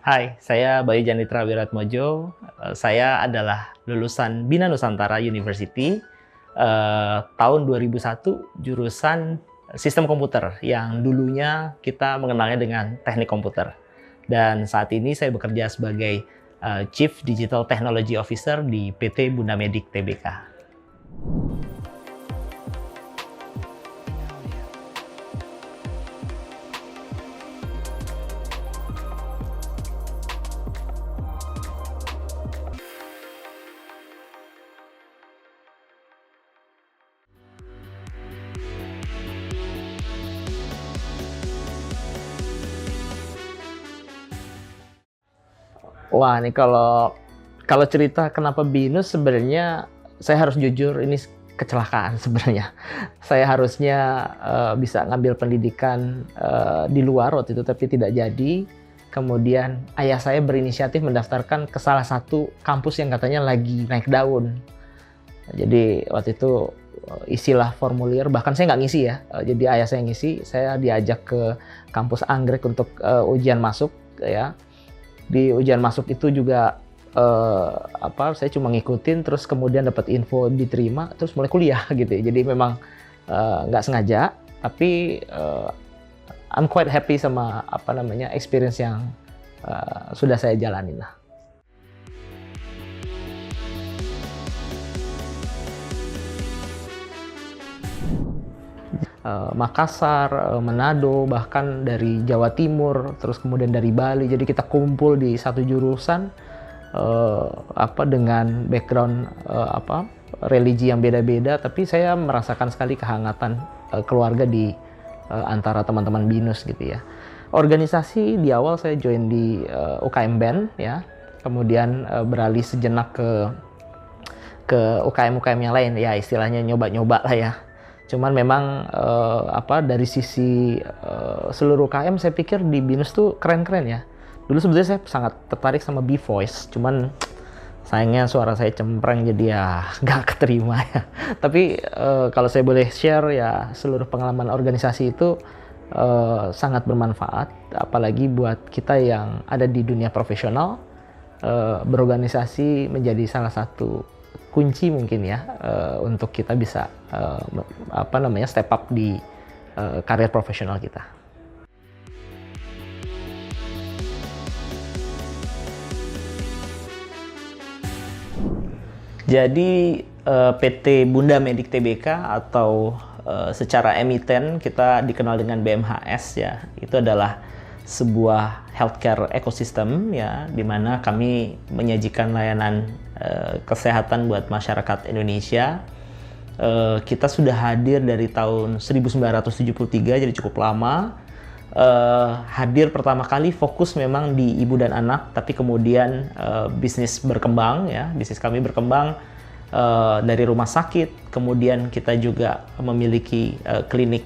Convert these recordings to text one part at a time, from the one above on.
Hai, saya Bayu Janitra Wiratmojo. Saya adalah lulusan Bina Nusantara University tahun 2001, jurusan Sistem Komputer yang dulunya kita mengenalnya dengan Teknik Komputer. Dan saat ini saya bekerja sebagai Chief Digital Technology Officer di PT Bunda Medik Tbk. Wah, ini kalau cerita kenapa BINUS, sebenarnya saya harus jujur, ini kecelakaan sebenarnya. Saya harusnya bisa ngambil pendidikan di luar waktu itu, tapi tidak jadi. Kemudian ayah saya berinisiatif mendaftarkan ke salah satu kampus yang katanya lagi naik daun. Jadi waktu itu isilah formulir, bahkan saya nggak ngisi ya. Jadi ayah saya ngisi, saya diajak ke kampus Anggrek untuk ujian masuk ya. Di ujian masuk itu juga saya cuma ngikutin, terus kemudian dapat info diterima, terus mulai kuliah gitu ya. Jadi memang nggak sengaja, tapi I'm quite happy sama experience yang sudah saya jalanin lah. Makassar, Manado, bahkan dari Jawa Timur, terus kemudian dari Bali. Jadi kita kumpul di satu jurusan dengan background religi yang beda-beda, tapi saya merasakan sekali kehangatan keluarga di antara teman-teman BINUS gitu ya. Organisasi di awal saya join di UKM Band ya, kemudian beralih sejenak ke UKM-UKM yang lain ya, istilahnya nyoba-nyoba lah ya. Cuman memang dari sisi seluruh UKM saya pikir di BINUS tuh keren-keren ya. Dulu sebetulnya saya sangat tertarik sama B-Voice, cuman sayangnya suara saya cempreng jadi ya nggak keterima ya. Tapi kalau saya boleh share ya, seluruh pengalaman organisasi itu sangat bermanfaat, apalagi buat kita yang ada di dunia profesional. Berorganisasi menjadi salah satu kunci mungkin ya untuk kita bisa step up di karir profesional kita. Jadi PT Bunda Medik Tbk atau secara emiten kita dikenal dengan BMHS ya, itu adalah sebuah healthcare ecosystem ya, di mana kami menyajikan layanan kesehatan buat masyarakat Indonesia. Kita sudah hadir dari tahun 1973, jadi cukup lama. Hadir pertama kali fokus memang di ibu dan anak, tapi kemudian bisnis berkembang ya, bisnis kami berkembang dari rumah sakit, kemudian kita juga memiliki klinik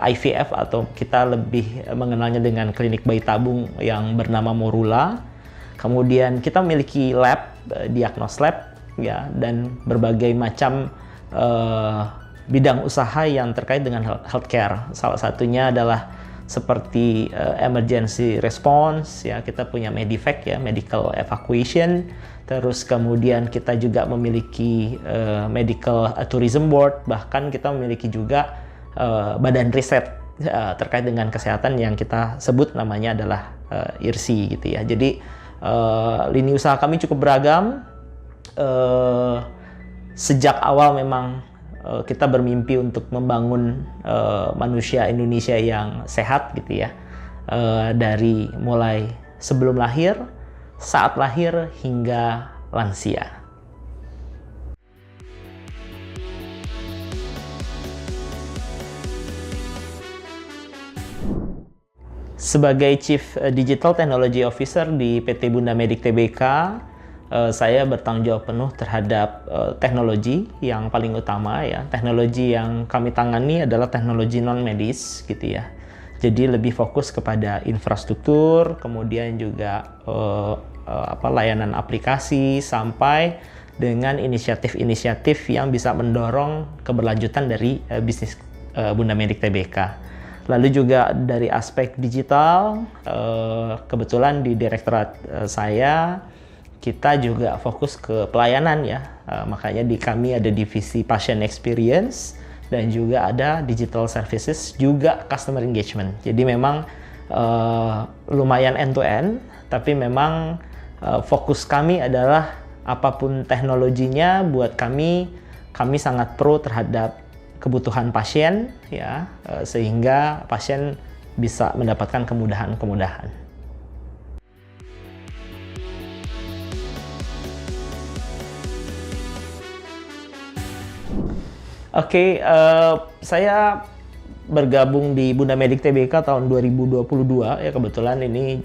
IVF atau kita lebih mengenalnya dengan klinik bayi tabung yang bernama Morula. Kemudian kita memiliki lab, diagnos lab ya, dan berbagai macam bidang usaha yang terkait dengan healthcare. Salah satunya adalah seperti emergency response ya, kita punya Medivac ya, medical evacuation. Terus kemudian kita juga memiliki medical tourism board, bahkan kita memiliki juga badan riset terkait dengan kesehatan yang kita sebut namanya adalah IRSI gitu ya. Jadi lini usaha kami cukup beragam. Sejak awal memang kita bermimpi untuk membangun manusia Indonesia yang sehat gitu ya, dari mulai sebelum lahir, saat lahir, hingga lansia. Sebagai Chief Digital Technology Officer di PT Bunda Medik Tbk, saya bertanggung jawab penuh terhadap teknologi yang paling utama ya. Teknologi yang kami tangani adalah teknologi non-medis gitu ya. Jadi lebih fokus kepada infrastruktur, kemudian juga layanan aplikasi, sampai dengan inisiatif-inisiatif yang bisa mendorong keberlanjutan dari bisnis Bunda Medik Tbk. Lalu juga dari aspek digital, kebetulan di direktorat saya, kita juga fokus ke pelayanan ya. Makanya di kami ada divisi Patient Experience, dan juga ada Digital Services, juga Customer Engagement. Jadi memang lumayan end-to-end, tapi memang fokus kami adalah apapun teknologinya, buat kami sangat pro terhadap kebutuhan pasien ya, sehingga pasien bisa mendapatkan kemudahan-kemudahan. Oke, saya bergabung di Bunda Medik Tbk tahun 2022 ya, kebetulan ini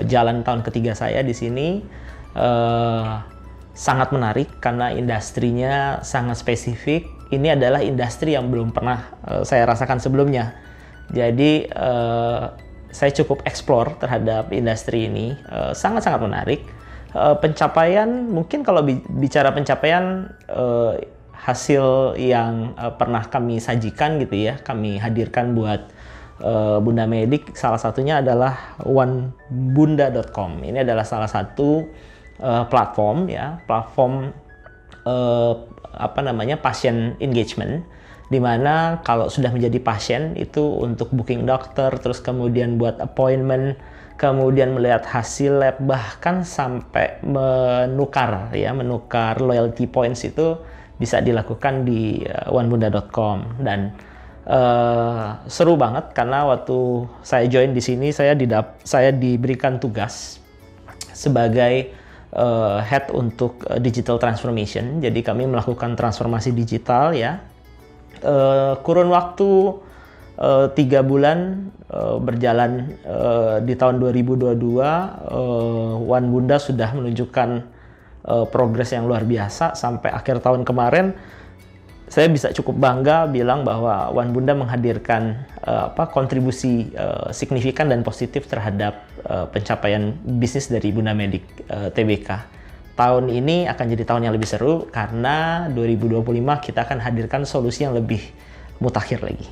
jalan tahun ketiga saya di sini. Sangat menarik karena industrinya sangat spesifik. Ini adalah industri yang belum pernah saya rasakan sebelumnya. Jadi saya cukup explore terhadap industri ini, sangat-sangat menarik. Pencapaian, mungkin kalau bicara pencapaian, hasil yang pernah kami sajikan gitu ya, kami hadirkan buat Bunda Medik, salah satunya adalah onebunda.com. Ini adalah salah satu platform ya, pasien engagement, di mana kalau sudah menjadi pasien itu untuk booking dokter, terus kemudian buat appointment, kemudian melihat hasil lab, bahkan sampai menukar loyalty points itu bisa dilakukan di onebunda.com. Dan seru banget karena waktu saya join di sini, saya diberikan tugas sebagai head untuk digital transformation. Jadi kami melakukan transformasi digital ya. Kurun waktu 3 bulan berjalan di tahun 2022, One Bunda sudah menunjukkan progres yang luar biasa. Sampai akhir tahun kemarin saya bisa cukup bangga bilang bahwa One Bunda menghadirkan kontribusi signifikan dan positif terhadap pencapaian bisnis dari Bunda Medik Tbk. Tahun ini akan jadi tahun yang lebih seru karena 2025 kita akan hadirkan solusi yang lebih mutakhir lagi.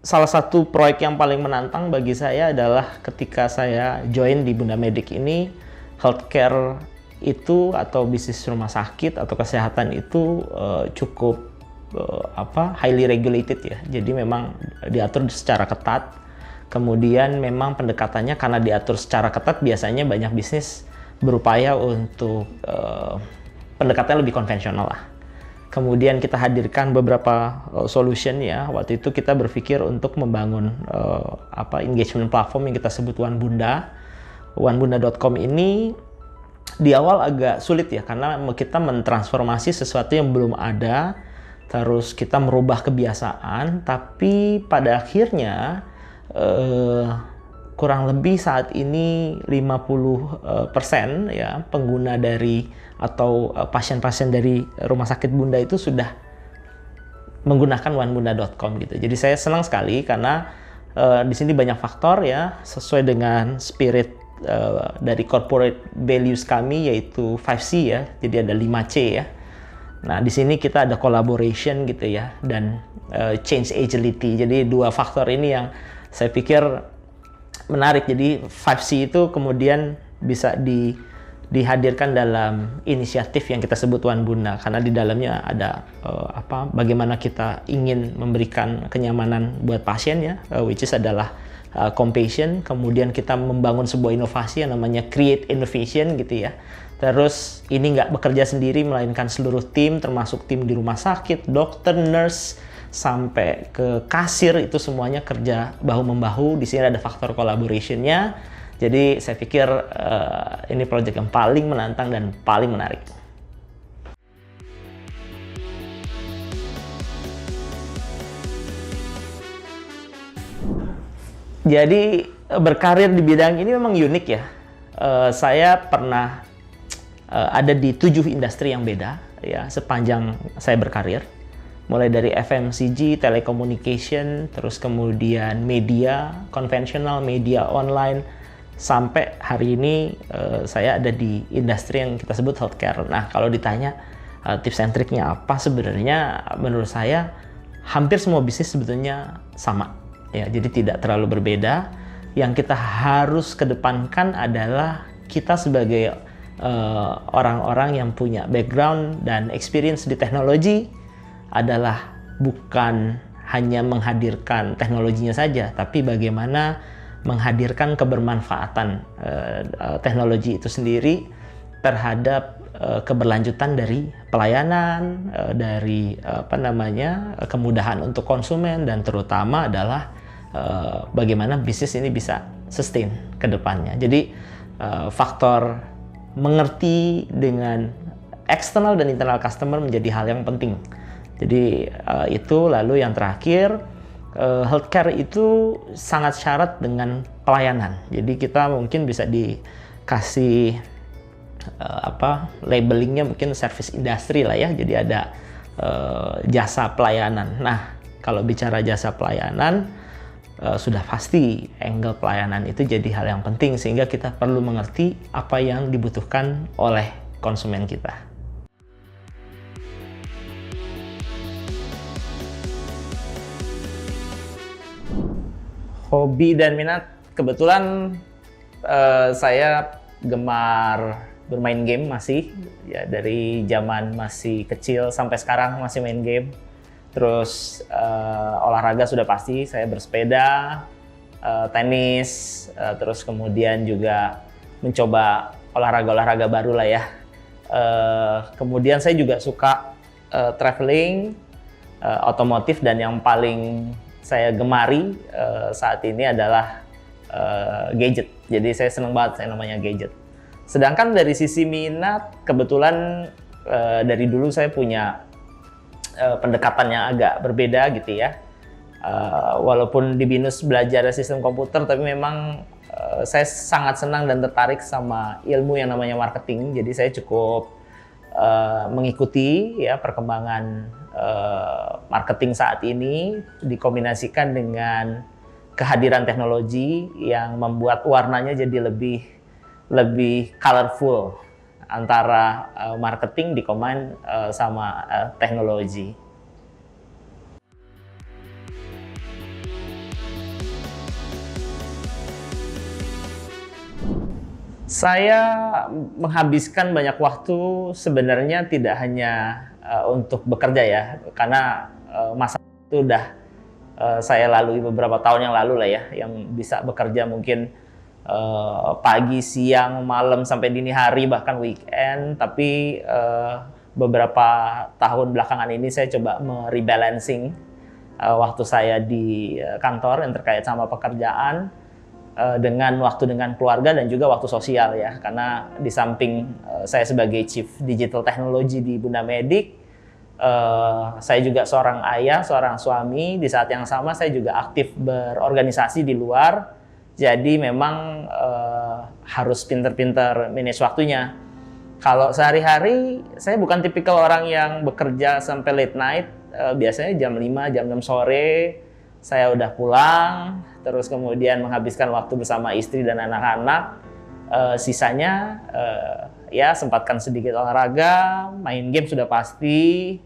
Salah satu proyek yang paling menantang bagi saya adalah ketika saya join di Bunda Medik ini, healthcare itu atau bisnis rumah sakit atau kesehatan itu cukup highly regulated ya. Jadi memang diatur secara ketat. Kemudian memang pendekatannya karena diatur secara ketat, biasanya banyak bisnis berupaya untuk pendekatannya lebih konvensional lah. Kemudian kita hadirkan beberapa solution ya. Waktu itu kita berpikir untuk membangun engagement platform yang kita sebut One Bunda. onebunda.com ini di awal agak sulit ya, karena kita mentransformasi sesuatu yang belum ada, terus kita merubah kebiasaan, tapi pada akhirnya kurang lebih saat ini 50% ya pengguna dari atau pasien-pasien dari rumah sakit Bunda itu sudah menggunakan onebunda.com gitu. Jadi saya senang sekali karena di sini banyak faktor ya, sesuai dengan spirit dari corporate values kami, yaitu 5C ya. Jadi ada 5C ya. Nah, di sini kita ada collaboration gitu ya, dan change agility. Jadi dua faktor ini yang saya pikir menarik. Jadi 5C itu kemudian bisa dihadirkan dalam inisiatif yang kita sebut One Bunda, karena di dalamnya ada bagaimana kita ingin memberikan kenyamanan buat pasien ya, which is adalah compassion. Kemudian kita membangun sebuah inovasi yang namanya create innovation gitu ya. Terus ini nggak bekerja sendiri, melainkan seluruh tim, termasuk tim di rumah sakit, dokter, nurse, sampai ke kasir, itu semuanya kerja bahu-membahu. Di sini ada faktor collaboration-nya. Jadi saya pikir ini proyek yang paling menantang dan paling menarik. Jadi berkarir di bidang ini memang unik ya. Saya pernah ada di 7 industri yang beda ya sepanjang saya berkarir. Mulai dari FMCG, telecommunication, terus kemudian media konvensional, media online, sampai hari ini saya ada di industri yang kita sebut healthcare. Nah, kalau ditanya tips and triknya apa, sebenarnya menurut saya hampir semua bisnis sebetulnya sama. Ya, jadi tidak terlalu berbeda. Yang kita harus kedepankan adalah kita sebagai orang-orang yang punya background dan experience di teknologi adalah bukan hanya menghadirkan teknologinya saja, tapi bagaimana menghadirkan kebermanfaatan teknologi itu sendiri terhadap keberlanjutan dari pelayanan, dari kemudahan untuk konsumen, dan terutama adalah bagaimana bisnis ini bisa sustain ke depannya. Jadi faktor mengerti dengan eksternal dan internal customer menjadi hal yang penting. Jadi itu, lalu yang terakhir, healthcare itu sangat syarat dengan pelayanan. Jadi kita mungkin bisa dikasih labelingnya mungkin service industry lah ya. Jadi ada jasa pelayanan. Nah, kalau bicara jasa pelayanan, sudah pasti angle pelayanan itu jadi hal yang penting, sehingga kita perlu mengerti apa yang dibutuhkan oleh konsumen kita. Hobi dan minat, kebetulan saya gemar bermain game masih, ya dari zaman masih kecil sampai sekarang masih main game. Terus olahraga sudah pasti, saya bersepeda, tenis, terus kemudian juga mencoba olahraga-olahraga baru lah ya. Kemudian saya juga suka traveling, otomotif, dan yang paling saya gemari saat ini adalah gadget. Jadi saya senang banget saya namanya gadget. Sedangkan dari sisi minat, kebetulan dari dulu saya punya pendekatan yang agak berbeda gitu ya. Walaupun di BINUS belajar sistem komputer, tapi memang saya sangat senang dan tertarik sama ilmu yang namanya marketing. Jadi saya cukup mengikuti ya perkembangan marketing saat ini, dikombinasikan dengan kehadiran teknologi yang membuat warnanya jadi lebih colorful, antara marketing dikombin sama teknologi. Saya menghabiskan banyak waktu sebenarnya tidak hanya untuk bekerja ya, karena masa itu udah saya lalui beberapa tahun yang lalu lah ya, yang bisa bekerja mungkin pagi, siang, malam, sampai dini hari, bahkan weekend. Tapi beberapa tahun belakangan ini saya coba merebalancing waktu saya di kantor yang terkait sama pekerjaan dengan waktu dengan keluarga dan juga waktu sosial ya. Karena di samping saya sebagai Chief Digital Technology di Bunda Medik, saya juga seorang ayah, seorang suami. Di saat yang sama saya juga aktif berorganisasi di luar. Jadi memang harus pinter-pinter manage waktunya. Kalau sehari-hari saya bukan tipikal orang yang bekerja sampai late night. Biasanya jam 5, jam 6 sore saya udah pulang, terus kemudian menghabiskan waktu bersama istri dan anak-anak. Sisanya ya sempatkan sedikit olahraga, main game sudah pasti,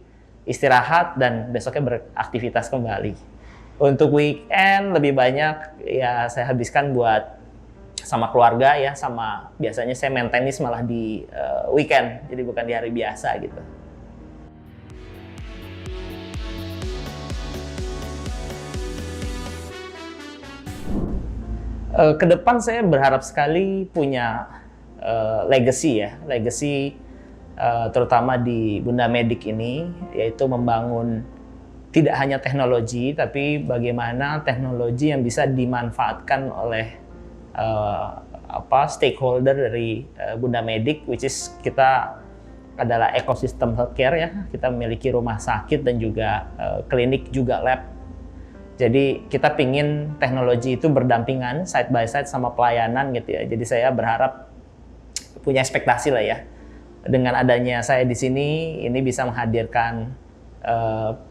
istirahat, dan besoknya beraktivitas kembali. Untuk weekend lebih banyak ya saya habiskan buat sama keluarga ya, sama biasanya saya main tenis malah di weekend, jadi bukan di hari biasa gitu. Kedepan saya berharap sekali punya legacy ya, terutama di Bunda Medik ini, yaitu membangun tidak hanya teknologi, tapi bagaimana teknologi yang bisa dimanfaatkan oleh stakeholder dari Bunda Medik, which is kita adalah ekosistem healthcare ya. Kita memiliki rumah sakit dan juga klinik, juga lab. Jadi kita pingin teknologi itu berdampingan side by side sama pelayanan gitu ya. Jadi saya berharap punya ekspektasi lah ya. Dengan adanya saya di sini, ini bisa menghadirkan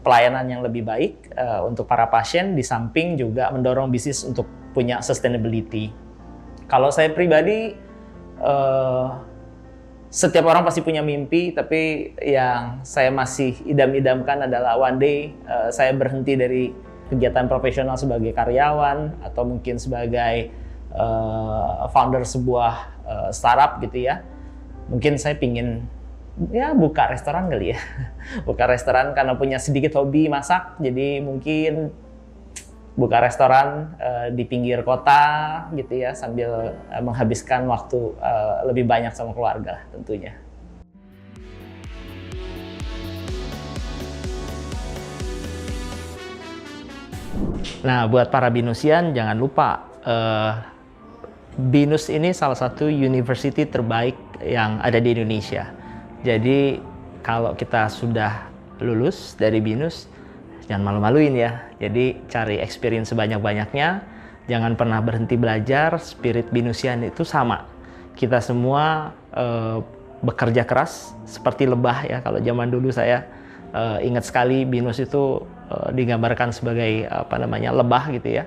pelayanan yang lebih baik untuk para pasien, di samping juga mendorong bisnis untuk punya sustainability. Kalau saya pribadi, setiap orang pasti punya mimpi, tapi yang saya masih idam-idamkan adalah one day saya berhenti dari kegiatan profesional sebagai karyawan atau mungkin sebagai founder sebuah startup gitu ya. Mungkin saya pingin ya buka restoran kali ya. Buka restoran karena punya sedikit hobi masak, jadi mungkin buka restoran di pinggir kota gitu ya, sambil menghabiskan waktu lebih banyak sama keluarga tentunya. Nah, buat para Binusian jangan lupa Binus ini salah satu university terbaik yang ada di Indonesia. Jadi kalau kita sudah lulus dari Binus, jangan malu-maluin ya. Jadi cari experience sebanyak-banyaknya, jangan pernah berhenti belajar. Spirit Binusian itu sama. Kita semua bekerja keras seperti lebah ya. Kalau zaman dulu saya ingat sekali Binus itu digambarkan sebagai lebah gitu ya.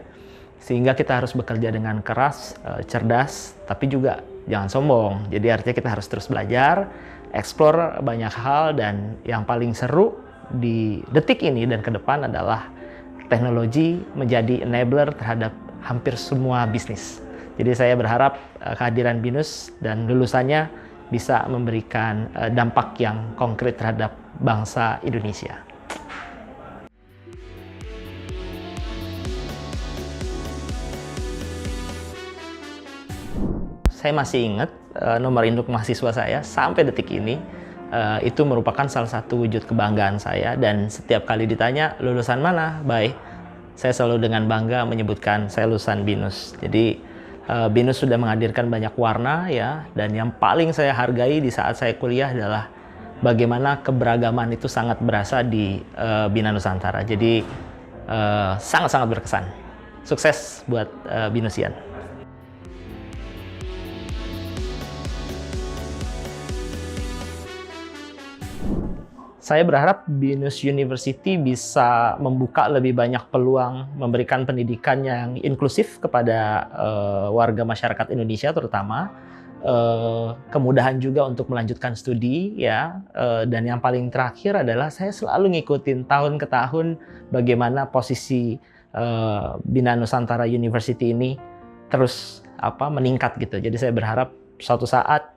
Sehingga kita harus bekerja dengan keras, cerdas, tapi juga jangan sombong. Jadi artinya kita harus terus belajar, explore banyak hal, dan yang paling seru di detik ini dan ke depan adalah teknologi menjadi enabler terhadap hampir semua bisnis. Jadi saya berharap kehadiran Binus dan lulusannya bisa memberikan dampak yang konkret terhadap bangsa Indonesia. Saya masih ingat nomor induk mahasiswa saya sampai detik ini. Itu merupakan salah satu wujud kebanggaan saya, dan setiap kali ditanya lulusan mana, saya selalu dengan bangga menyebutkan saya lulusan Binus. Jadi Binus sudah menghadirkan banyak warna ya, dan yang paling saya hargai di saat saya kuliah adalah bagaimana keberagaman itu sangat berasa di Bina Nusantara. Jadi sangat-sangat berkesan. Sukses buat Binusian. Saya berharap Binus University bisa membuka lebih banyak peluang, memberikan pendidikan yang inklusif kepada warga masyarakat Indonesia terutama, kemudahan juga untuk melanjutkan studi ya, dan yang paling terakhir adalah saya selalu ngikutin tahun ke tahun bagaimana posisi Bina Nusantara University ini terus meningkat gitu. Jadi saya berharap suatu saat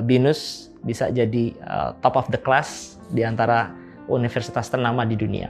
Binus bisa jadi top of the class di antara universitas ternama di dunia.